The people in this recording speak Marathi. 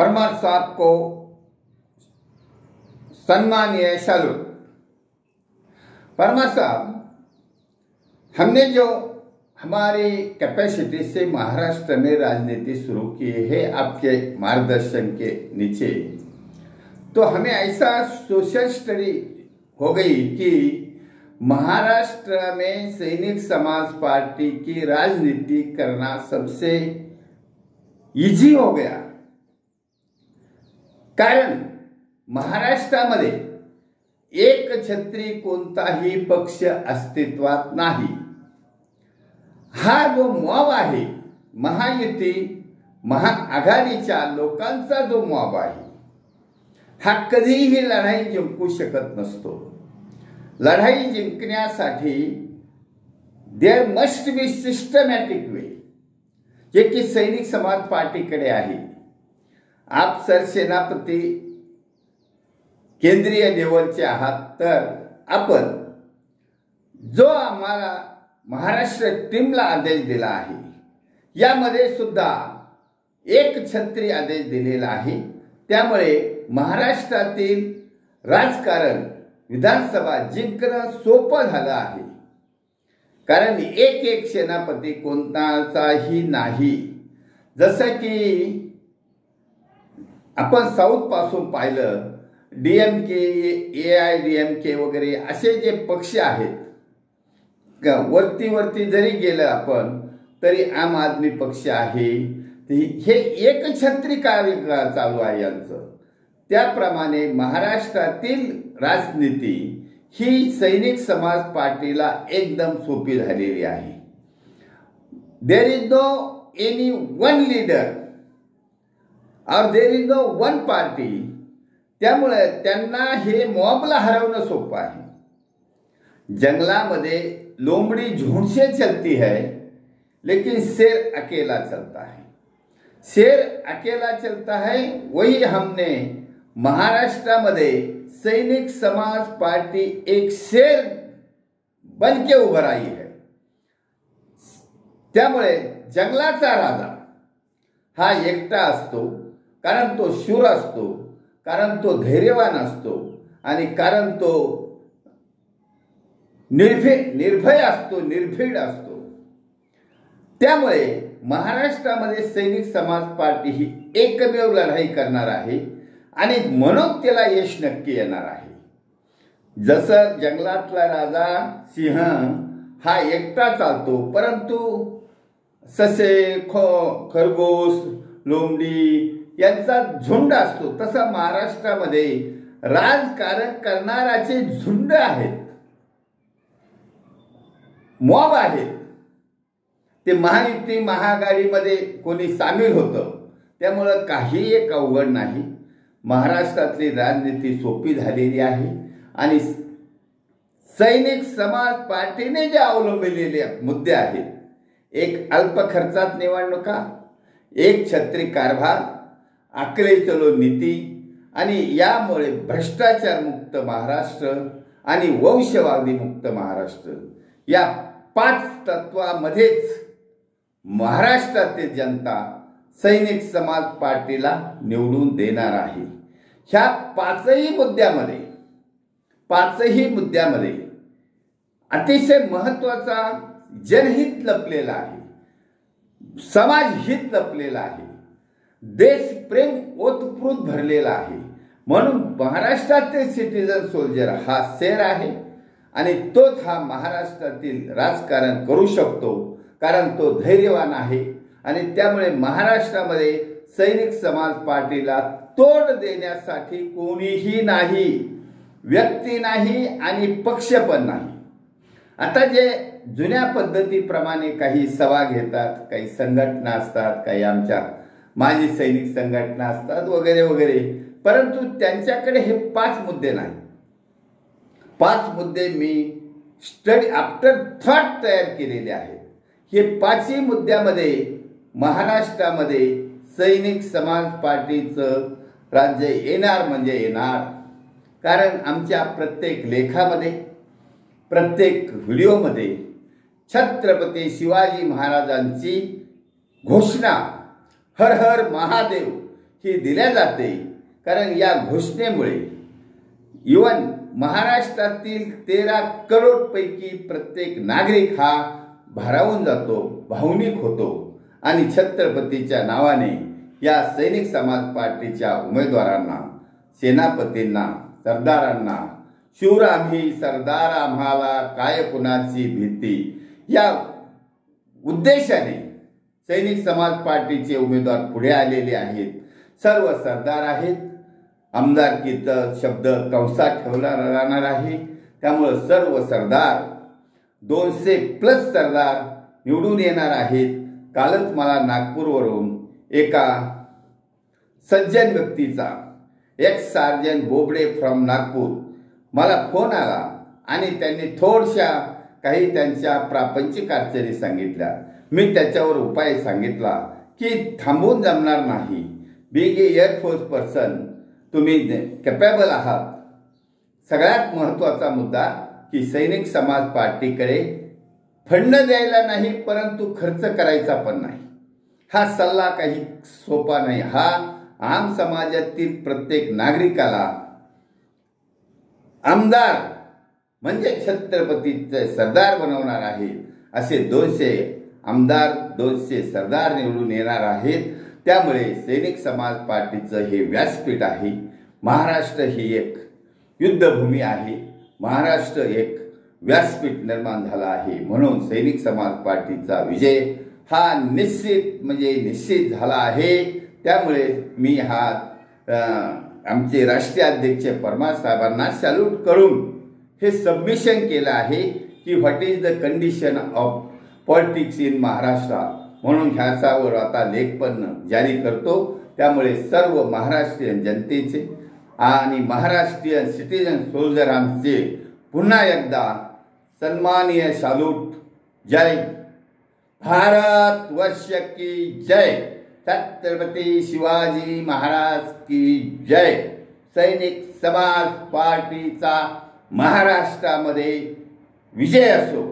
परमार साहब को सम्मानीय सैल्यूट। परमार साहब, हमने जो हमारी कैपेसिटी से महाराष्ट्र में राजनीति शुरू की है आपके मार्गदर्शन के नीचे, तो हमें ऐसा सोशल स्टडी हो गई कि महाराष्ट्र में सैनिक समाज पार्टी की राजनीति करना सबसे इजी हो गया। कारण महाराष्ट्रामध्ये एक छत्री कोणताही पक्ष अस्तित्वात नाही। हा जो मॉब आहे, महायुती महाआघाडीच्या लोकांचा जो मॉब आहे, हा कधीही लढाई जिंकू शकत नसतो। लढाई जिंकण्यासाठी देयर मस्ट बी सिस्टमॅटिक वे, जे की सैनिक समाज पार्टीकडे आहे। आप सरसेनापती केंद्रीय लेवलचे आहात, तर आपण जो आम्हाला महाराष्ट्र टीमला आदेश दिला आहे, यामध्ये सुद्धा एक छत्री आदेश दिलेला आहे। त्यामुळे महाराष्ट्रातील राजकारण विधानसभा जिंकणं सोपं झालं आहे। कारण एक सेनापती कोणताही नाही। जसं की आपण साऊथ पासून पाहिलं, डीएमके, एआयडीएमके वगैरे असे जे पक्ष आहेत, वरती जरी गेलं आपण तरी आम आदमी पक्ष आहे, हे एक छत्री कार्य चालू आहे यांचं। त्याप्रमाणे महाराष्ट्रातील राजनीती ही सैनिक समाज पार्टीला एकदम सोपी झालेली आहे। There is no any one leader और there is no one party. त्यामुळे त्यांना हे मॉबला हरवणं सोपं आहे। जंगलामध्ये लोमड़ी झुंड से चलती है, लेकिन शेर अकेला चलता है। शेर अकेला चलता है, वही हमने महाराष्ट्रामध्ये सैनिक समाज पार्टी एक शेर बन के उभं राही है। त्यामुळे जंगलाचा राजा हा एकटा असतो, कारण तो शूर असतो, कारण तो धैर्यवान असतो आणि कारण तो निर्भय असतो, निर्भीड असतो। त्यामुळे महाराष्ट्रामध्ये सैनिक समाज पार्टी ही एकमेव लढाई करणार आहे आणि म्हणून त्याला यश नक्की येणार आहे। जसं जंगलातला राजा सिंह हा एकटा चालतो, परंतु ससे, खरगोश, लोमडी यांचा झुंड असतो, तसं महाराष्ट्रामध्ये राजकारण करणाराचे झुंड आहेत, मॉब आहेत। ते महायुती महाआघाडीमध्ये कोणी सामील होतं, त्यामुळं काही एक अवघड नाही। महाराष्ट्रातली राजनीती सोपी झालेली आहे आणि सैनिक समाज पार्टीने जे अवलंबिलेले मुद्दे आहेत, एक अल्प खर्चात निवडणुका, एक छत्री कारभार, आकले चलो नीती आणि यामुळे भ्रष्टाचार मुक्त महाराष्ट्र आणि वंशवादी मुक्त महाराष्ट्र, या 5 तत्वामध्येच महाराष्ट्रातील जनता सैनिक समाज पार्टीला निवडून देणार आहे। ह्या 5ही मुद्द्यामध्ये अतिशय महत्त्वाचा जनहित लपलेला आहे, समाजहित लपलेला आहे, देशप्रेम ओतप्रोत भरलेला आहे। म्हणून महाराष्ट्रातील सिटीजन सोल्जर हा शेर आहे आणि तोच हा महाराष्ट्रातील राजकारण करू शकतो, कारण तो धैर्यवान आहे। आणि त्यामुळे महाराष्ट्रामध्ये सैनिक समाज पार्टीला तोड देण्यासाठी कोणीही नाही, व्यक्ती नाही आणि पक्ष पण नाही। आता जे जुन्या पद्धतीप्रमाणे काही सभा घेतात, काही संघटना असतात, काही आमच्या माजी सैनिक संघटना असतात वगैरे वगैरे, परंतु त्यांच्याकडे हे 5 मुद्दे नाही। 5 मुद्दे मी स्टडी आफ्टर थॉट तयार केलेले आहेत। हे 5ही मुद्द्यामध्ये महाराष्ट्रामध्ये सैनिक समाज पार्टीचं राज्य येणार म्हणजे येणार। कारण आमच्या प्रत्येक लेखामध्ये, प्रत्येक व्हिडिओमध्ये छत्रपती शिवाजी महाराजांची घोषणा हर हर महादेव ही दिल्या जाते, कारण या घोषणेमुळे इवन महाराष्ट्रातील 13 करोड पैकी प्रत्येक नागरिक हा भारावून जातो, भावनिक होतो आणि छत्रपतीच्या नावाने या सैनिक समाज पार्टीच्या उमेदवारांना, सेनापतींना, सरदारांना, शूर आम्ही सरदार आम्हाला काय कुणाची भीती या उद्देशाने सैनिक समाज पार्टीचे उमेदवार पुढे आलेले आहेत. सर्व सरदार आहेत. आमदारकीचा शब्द कंसात ठेवला राहणार आहे. त्यामुळे सर्व सरदार 200+ सरदार निवडून येणार आहेत. कालच मला नागपूरवरून एका सज्जन व्यक्तीचा, x sergeant Bobde from Nagpur, मला फोन आला आणि त्यांनी थोडशा काही त्यांच्या प्रापंचिक अडचणी सांगितल्या. मी त्याच्यावर उपाय सांगितला की थांबून जमणार नाही. बीइंग ए एअरफोर्स पर्सन तुम्ही कॅपेबल आहात. सगळ्यात महत्त्वाचा मुद्दा की सैनिक समाज पार्टीकडे फंड द्यायला नाही, परंतु खर्च करायचा पण नाही. हा सल्ला काही सोपा नाही. हा आम समाजातील प्रत्येक नागरिकाला आमदार म्हणजे छत्रपतीचे सरदार बनवणार आहे. असे 200 आमदार, 200 सरदार निवडून येणार आहेत. त्यामुळे सैनिक समाज पार्टीचं हे व्यासपीठ आहे. महाराष्ट्र ही एक युद्धभूमी आहे. महाराष्ट्र एक व्यासपीठ निर्माण झाला आहे. म्हणून सैनिक समाज पार्टीचा विजय हा निश्चित झाला आहे. त्यामुळे मी आमचे राष्ट्रीय अध्यक्ष परमार साहेबांना सॅल्यूट करून हे सबमिशन केलं आहे की what is the condition of politics in Maharashtra, म्हणून ह्याच्यावर आता लेख पण जारी करतो. त्यामुळे सर्व महाराष्ट्रीयन जनतेचे आणि महाराष्ट्रीयन सिटीजन सोल्जरांचे पुन्हा एकदा सन्माननीय सॅल्यूट. जय भारत वर्ष की जय. छत्रपती शिवाजी महाराज की जय. सैनिक समाज पार्टीचा महाराष्ट्रामध्ये विजय असो.